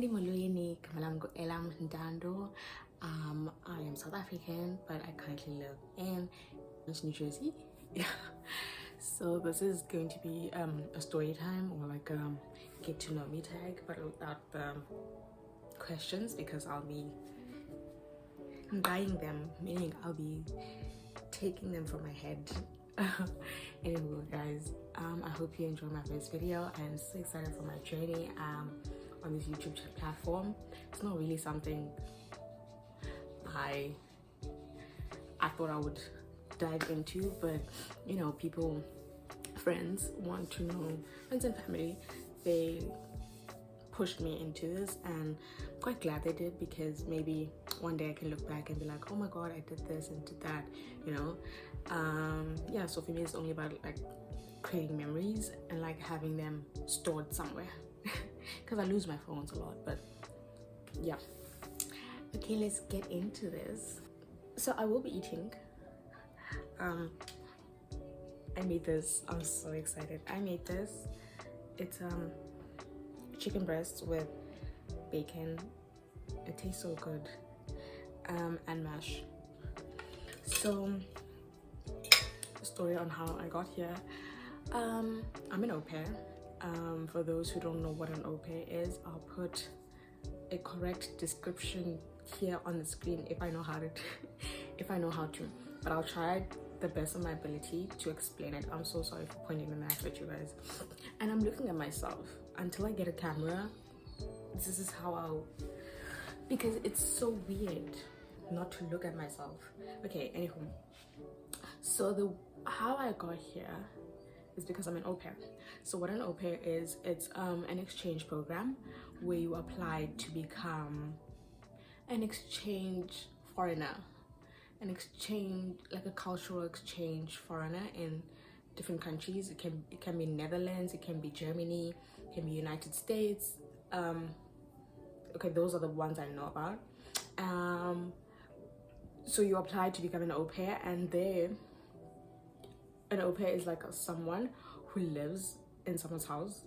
Molweni, Elam Ntando. I am South African, but I currently live in New Jersey. Yeah. So this is going to be a story time, or like a get to know me tag, but without the questions, because I'll be buying them, meaning I'll be taking them from my head. Anyway, guys, I hope you enjoy my first video. I'm so excited for my journey on this YouTube platform. It's not really something I thought I would dive into, but you know, people, friends want to know, friends and family, they pushed me into this, and I'm quite glad they did, because maybe one day I can look back and be like, oh my god, I did this and did that, you know. Yeah, so for me it's only about like creating memories and like having them stored somewhere because I lose my phones a lot. But yeah, okay, let's get into this. So I will be eating. I made this. I'm so excited. I made this. It's chicken breast with bacon. It tastes so good. And mash. So, story on how I got here. I'm an au pair. For those who don't know what an au pair is, I'll put a correct description here on the screen if I know how to but I'll try the best of my ability to explain it. I'm so sorry for pointing the knife at you guys. And I'm looking at myself until I get a camera. This is how I'll, because it's so weird not to look at myself. Okay, anywho, so how I got here is because I'm an au pair. So what an au pair is, it's an exchange program where you apply to become an exchange foreigner, an exchange, like a cultural exchange foreigner in different countries. It can be Netherlands, it can be Germany, it can be United States. Okay, those are the ones I know about. So you apply to become an au pair, and there, an au pair is like someone who lives in someone's house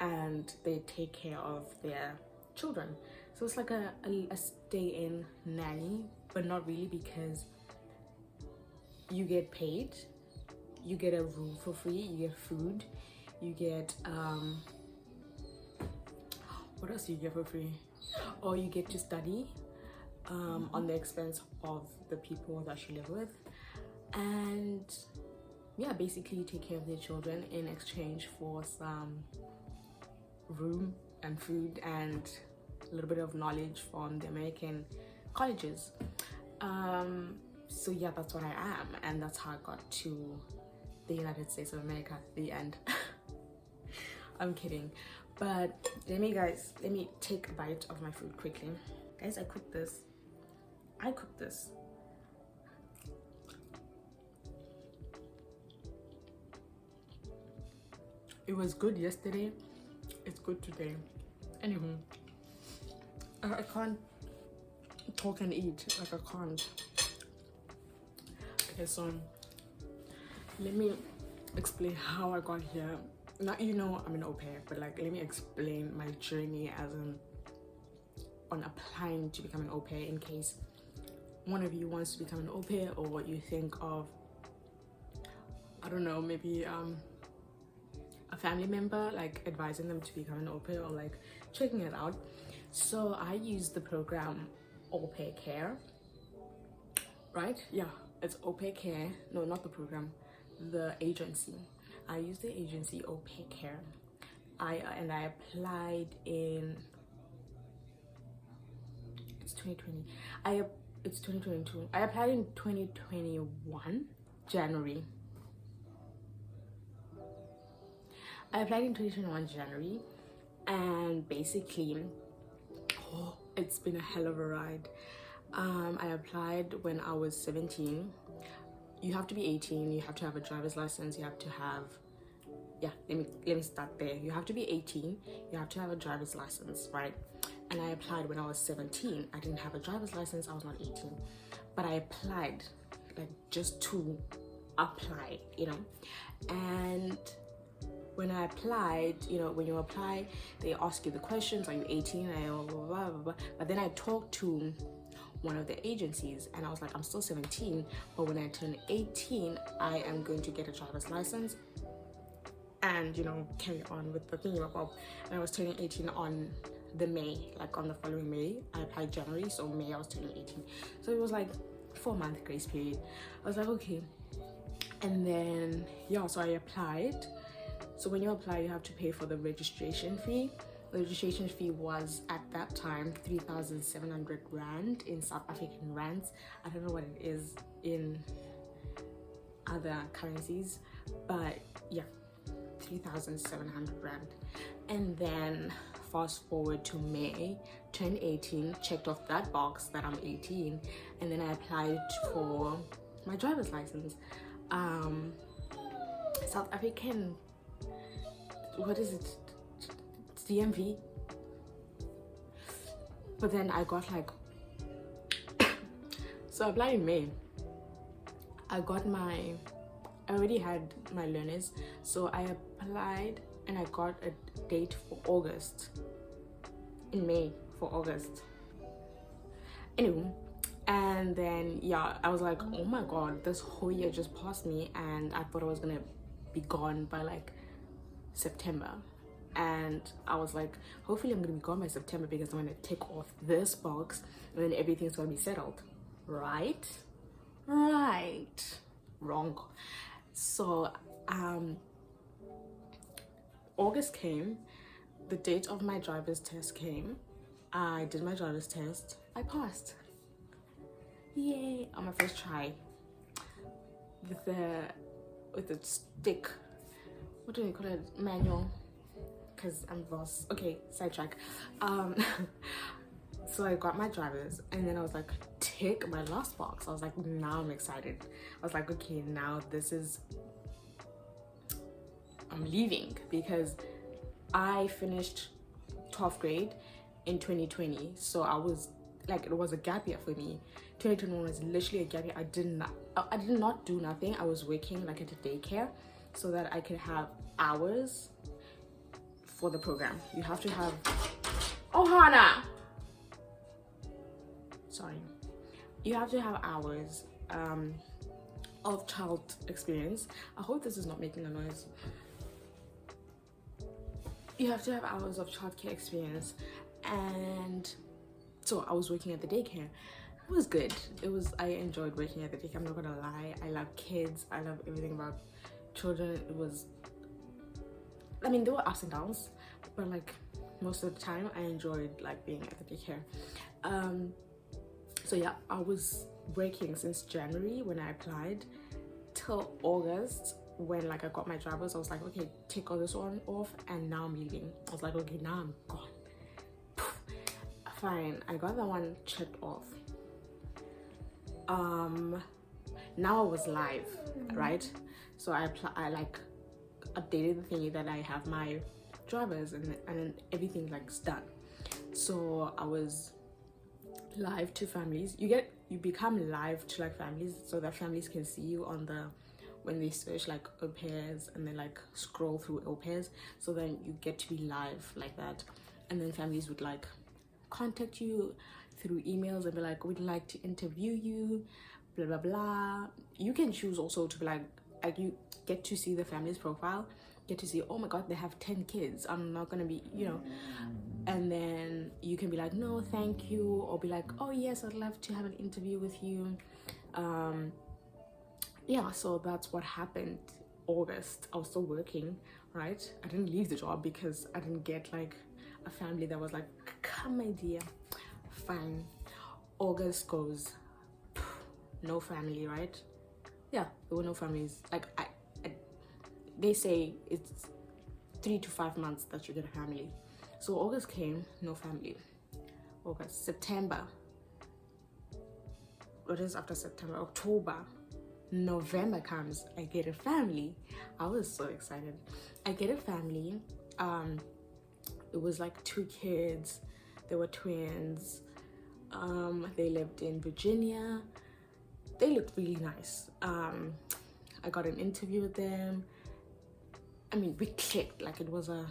and they take care of their children. So it's like a stay-in nanny, but not really, because you get paid, you get a room for free, you get food, you get what else do you get for free? Or you get to study on the expense of the people that you live with. And yeah, basically you take care of their children in exchange for some room and food and a little bit of knowledge from the American colleges. So yeah, that's what I am, and that's how I got to the United States of America. The end. I'm kidding, but let me take a bite of my food quickly. Guys, I cooked this. It was good yesterday, it's good today. Anywho, I can't talk and eat, like I can't. Okay, so let me explain how I got here. Now, you know, I'm an au pair, but like, let me explain my journey as on applying to become an au pair, in case one of you wants to become an au pair, or what you think of, I don't know, maybe a family member, like advising them to become an au pair, or like checking it out. So I use the program Au Pair Care, right? Yeah, it's Au Pair Care. No, not the program, the agency. I use the agency Au Pair Care. I applied in, it's 2020. It's 2022. I applied in 2021 January. I applied in 2021 January, and basically, it's been a hell of a ride. I applied when I was 17. You have to be 18, you have to have a driver's license, you have to have, yeah, let me start there. You have to be 18, you have to have a driver's license, right? And I applied when I was 17. I didn't have a driver's license, I was not 18. But I applied, like, just to apply, you know? And when I applied, when you apply, they ask you the questions, are you 18? I blah, blah, blah, blah. But then I talked to one of the agencies and I was like, I'm still 17, but when I turn 18, I am going to get a driver's license and, carry on with the thingy bob. And I was turning 18 on the May, like on the following May. I applied January, so May I was turning 18. So it was like 4-month grace period. I was like, okay. And then, so I applied. So when you apply, you have to pay for the registration fee. The registration fee was at that time 3,700 Rand in South African rands. I don't know what it is in other currencies, but yeah, 3,700 Rand. And then fast forward to May, turned 18, checked off that box that I'm 18, and then I applied for my driver's license. South African, what is it? It's DMV. But then I got like, so I applied in May. I already had my learners, so I applied and I got a date for August, in May for August. Anyway, and then I was like, oh my god, this whole year just passed me, and I thought I was gonna be gone by like September. And I was like, hopefully I'm gonna be gone by September because I'm gonna tick off this box and then everything's gonna be settled. Right? Wrong. So August came, the date of my driver's test came. I did my driver's test. I passed. Yay! On my first try. With the stick. What do they call it? Manual. Because I'm boss. Okay, sidetrack. So I got my driver's and then I was like, tick my last box. I was like, now I'm excited. I was like, okay, now I'm leaving, because I finished 12th grade in 2020. So I was like, it was a gap year for me. 2021 was literally a gap year. I did not do nothing. I was working like at a daycare so that I could have hours for the program. You have to have, oh Hannah, sorry, you have to have hours of child experience. I hope this is not making a noise. You have to have hours of childcare experience, and so I was working at the daycare. It was good. I enjoyed working at the daycare. I'm not gonna lie. I love kids. I love everything about children. There were ups and downs, but like most of the time I enjoyed like being at the daycare. So yeah, I was working since January when I applied till August when like I got my driver's. I was like, okay, take all this one off, and now I'm leaving. I was like, okay, now I'm gone. Fine, I got that one checked off. Now I was live, right? So I like updated the thingy that I have my drivers, and then everything like's done. So I was live to families. You become live to like families so that families can see you on when they search like au pairs and they like scroll through au pairs. So then you get to be live like that, and then families would like contact you through emails and be like, we'd like to interview you, blah blah blah. You can choose also to be like you get to see the family's profile, get to see, oh my god, they have 10 kids, I'm not gonna be, and then you can be like, no thank you, or be like, oh yes, I'd love to have an interview with you. So that's what happened. August, I was still working, right? I didn't leave the job because I didn't get like a family that was like, come my dear. Fine. August goes, no family, right? Yeah, there were no families. Like they say it's 3 to 5 months that you get a family. So August came, no family. August, September, what is after September? October, November comes, I get a family. I was so excited. I get a family. It was like 2 kids. They were twins. They lived in Virginia. They looked really nice. I got an interview with them, I mean, we clicked. Like, it was a,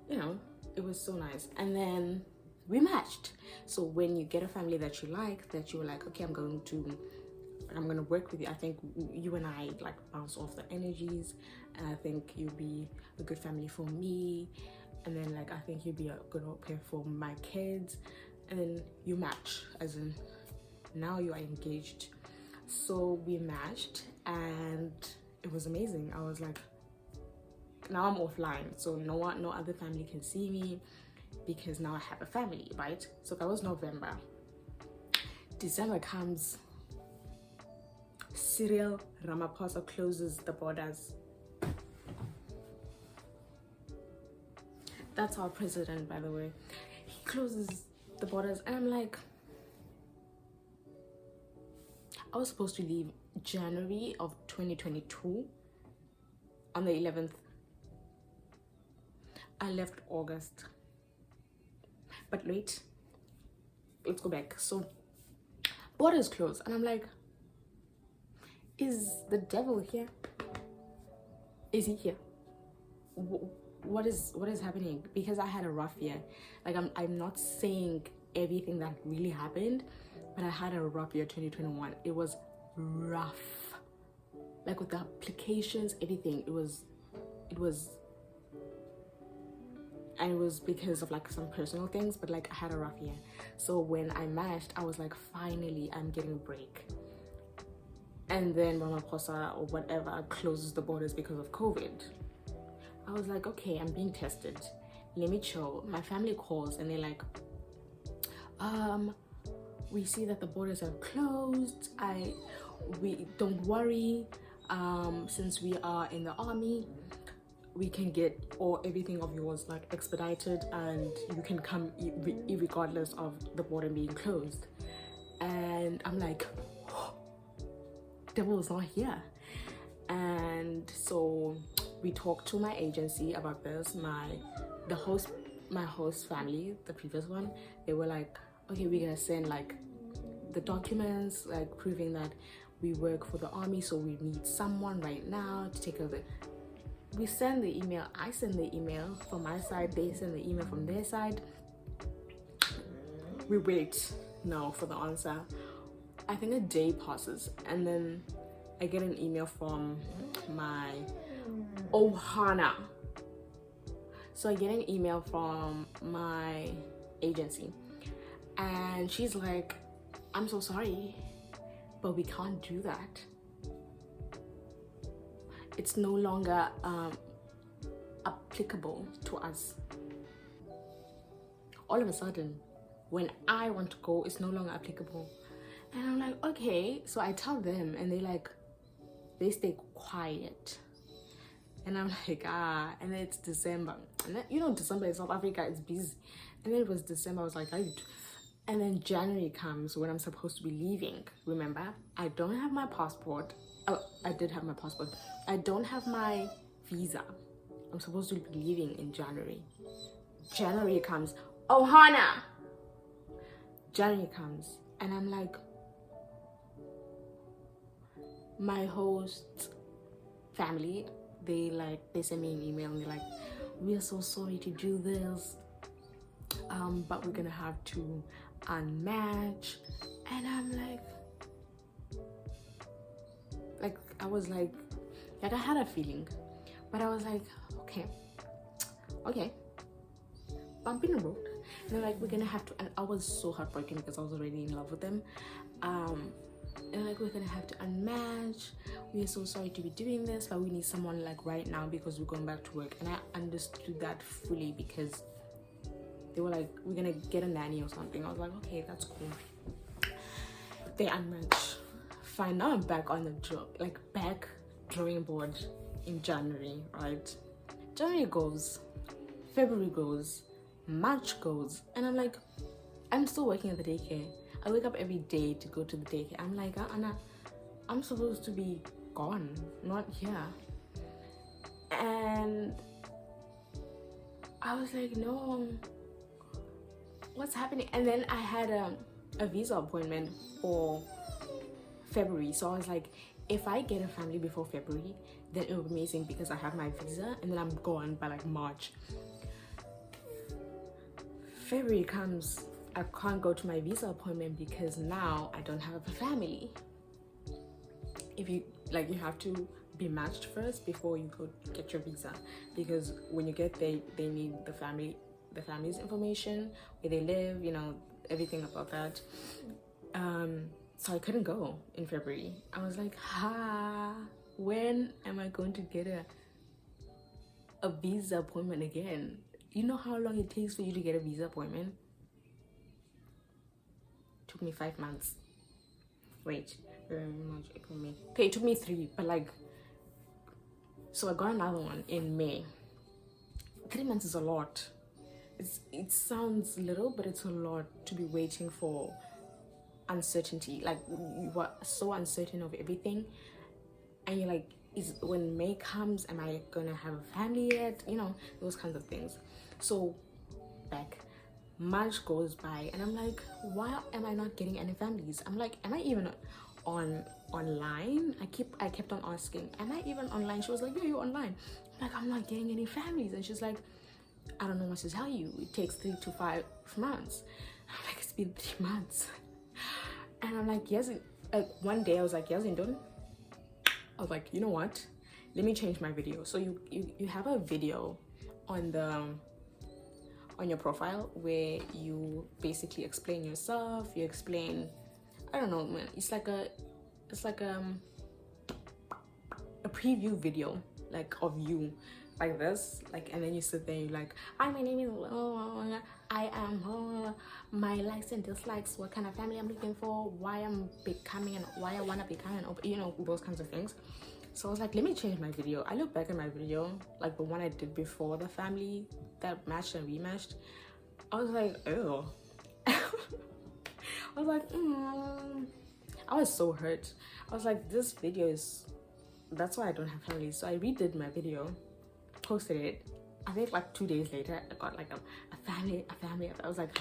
you know, it was so nice. And then we matched. So when you get a family that you like, that you're like, okay, I'm gonna work with you. I think you and I like bounce off the energies, and I think you'll be a good family for me. And then like I think you'll be a good au pair for my kids. And then you match, as in now you are engaged. So we matched, and it was amazing. I was like, now I'm offline, so no other family can see me because now I have a family, right? So that was November. December comes. Cyril Ramaphosa closes the borders. That's our president, by the way. He closes the borders, and I'm like, I was supposed to leave January of 2022 on the 11th. I left August. But wait, let's go back. So borders closed, and I'm like, is the devil here? Is he here? What is happening? Because I had a rough year. Like I'm not saying everything that really happened, but I had a rough year 2021. It was rough. Like with the applications, everything. It was and it was because of like some personal things, but like I had a rough year. So when I matched, I was like, finally I'm getting a break. And then Ramaphosa or whatever closes the borders because of COVID. I was like, okay, I'm being tested. Let me chill. My family calls and they're like, we see that the borders are closed. We don't worry. Since we are in the army, we can get everything of yours like expedited, and you can come regardless of the border being closed. And I'm like, devil is not here. And so we talked to my agency about this. My host family, the previous one, they were like, okay, we're gonna send like the documents like proving that we work for the army, so we need someone right now to take over. We send the email. I send the email from my side, they send the email from their side. We wait now for the answer. I think a day passes, and then I get an email from my Ohana. So I get an email from my agency, and she's like, I'm so sorry, but we can't do that. It's no longer applicable to us. All of a sudden, when I want to go, it's no longer applicable. And I'm like, okay. So I tell them, and they stay quiet. And I'm like, and then it's December. And then, December in South Africa, it's busy. And then it was December, I was like, and then January comes when I'm supposed to be leaving. Remember, I don't have my passport. Oh, I did have my passport. I don't have my visa. I'm supposed to be leaving in January. January comes. Oh, Hannah! January comes. And I'm like, my host family, they send me an email and they're like, we are so sorry to do this, but we're gonna have to unmatch. And I'm like I was like I had a feeling, but I was like, okay, bump in the road. And they're like, we're gonna have to, and I was so heartbroken because I was already in love with them. And like, we're gonna have to unmatch. We are so sorry to be doing this, but we need someone like right now because we're going back to work. And I understood that fully because they were like, we're gonna get a nanny or something. I was like, okay, that's cool. They unmatch. Fine, now I'm back on the job, like back drawing board in January, right? January goes, February goes, March goes, and I'm like, I'm still working at the daycare. I wake up every day to go to the daycare. I'm like, Anna, I'm supposed to be gone, not here. And I was like, no, what's happening? And then I had a visa appointment for February. So I was like, if I get a family before February, then it will be amazing because I have my visa and then I'm gone by like March. February comes, I can't go to my visa appointment because now I don't have a family. If you like, you have to be matched first before you go get your visa, because when you get there, they need the family's information, where they live, you know, everything about that. So I couldn't go in February. I was like, when am I going to get a visa appointment again? You know how long it takes for you to get a visa appointment? Took me 5 months. Wait, March, April, May. Okay, it took me 3, but like, so I got another one in May. 3 months is a lot. It sounds little, but it's a lot to be waiting for uncertainty. Like, you are so uncertain of everything, and you're like, when May comes, am I gonna have a family yet? You know, those kinds of things. So back, March goes by, and I'm like, why am I not getting any families? I'm like, am I even online? I kept on asking, am I even online? She was like, yeah, you're online. I'm not getting any families. And she's like, I don't know what to tell you. It takes 3 to 5 months. I'm like, it's been 3 months. And I'm like, yes. Like, one day I was like, yes, Indon. I was like, you know what? Let me change my video. So you have a video on your profile where you basically explain yourself. You explain, I don't know, man. It's like a preview video, like, of you, like this, like, and then you sit there and you're like, hi, my name is I am my likes and dislikes, what kind of family I'm looking for, why I'm becoming and why I want to become an open, you know, those kinds of things. So I was like, let me change my video. I look back at my video, like the one I did before the family that matched and rematched. I was like, ew. I was like, I was so hurt. I was like, this video is, that's why I don't have family. So I redid my video, posted it. I think like 2 days later, I got like a family. I was like,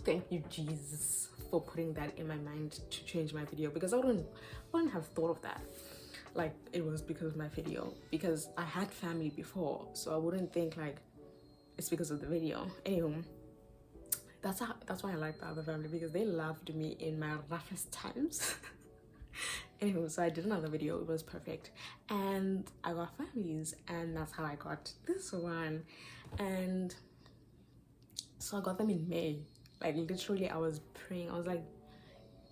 thank you, Jesus, for putting that in my mind to change my video, because I wouldn't have thought of that. Like, it was because of my video, because I had family before, so I wouldn't think like it's because of the video. Anyway, that's why I like the other family, because they loved me in my roughest times. Anyway, so I did another video. It was perfect, and I got families, and that's how I got this one. And so I got them in May. Like, literally, I was praying. I was like,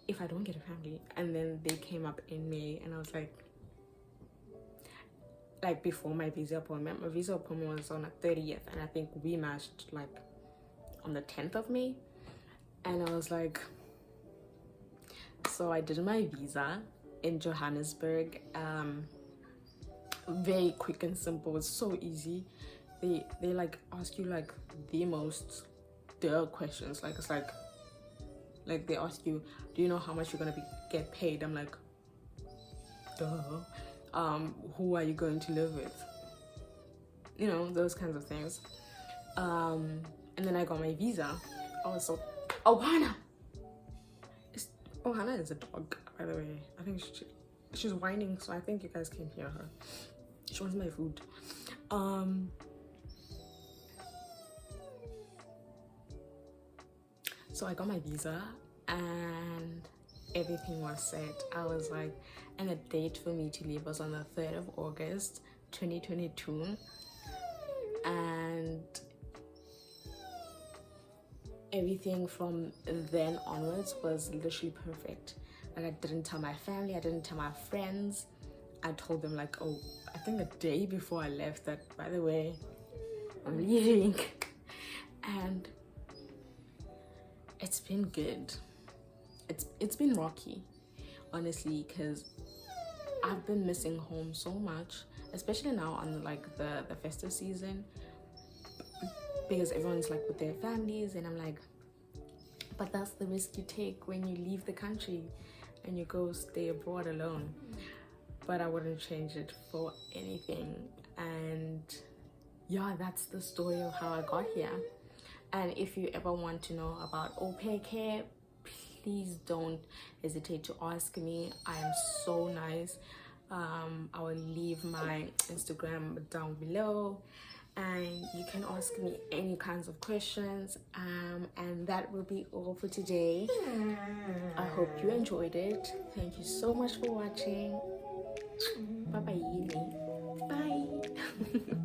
if I don't get a family, and then they came up in May, and I was like before my visa appointment. My visa appointment was on the 30th, and I think we matched like on the 10th of May. And I was like, so I did my visa in Johannesburg. Very quick and simple. It's so easy. They like ask you like the most questions. Like, it's like they ask you, do you know how much you're gonna get paid? I'm like, duh. Who are you going to live with? You know, those kinds of things. And then I got my visa. I was so, Hannah is a dog, by the way. I think she's whining, so I think you guys can hear her. She wants my food. So I got my visa and everything was set. I was like, and the date for me to leave was on the 3rd of August 2022, and everything from then onwards was literally perfect. Like, I didn't tell my family, I didn't tell my friends. I told them like, oh, I think the day before I left, that, by the way, I'm leaving. And it's been good. It's been rocky, honestly, because I've been missing home so much, especially now on like the festive season, because everyone's like with their families, and I'm like, but that's the risk you take when you leave the country and you go stay abroad alone. But I wouldn't change it for anything. And yeah, that's the story of how I got here. And if you ever want to know about au pair care, please don't hesitate to ask me. I am so nice. I will leave my Instagram down below, and you can ask me any kinds of questions. And that will be all for today. I hope you enjoyed it. Thank you so much for watching. Bye bye. Bye.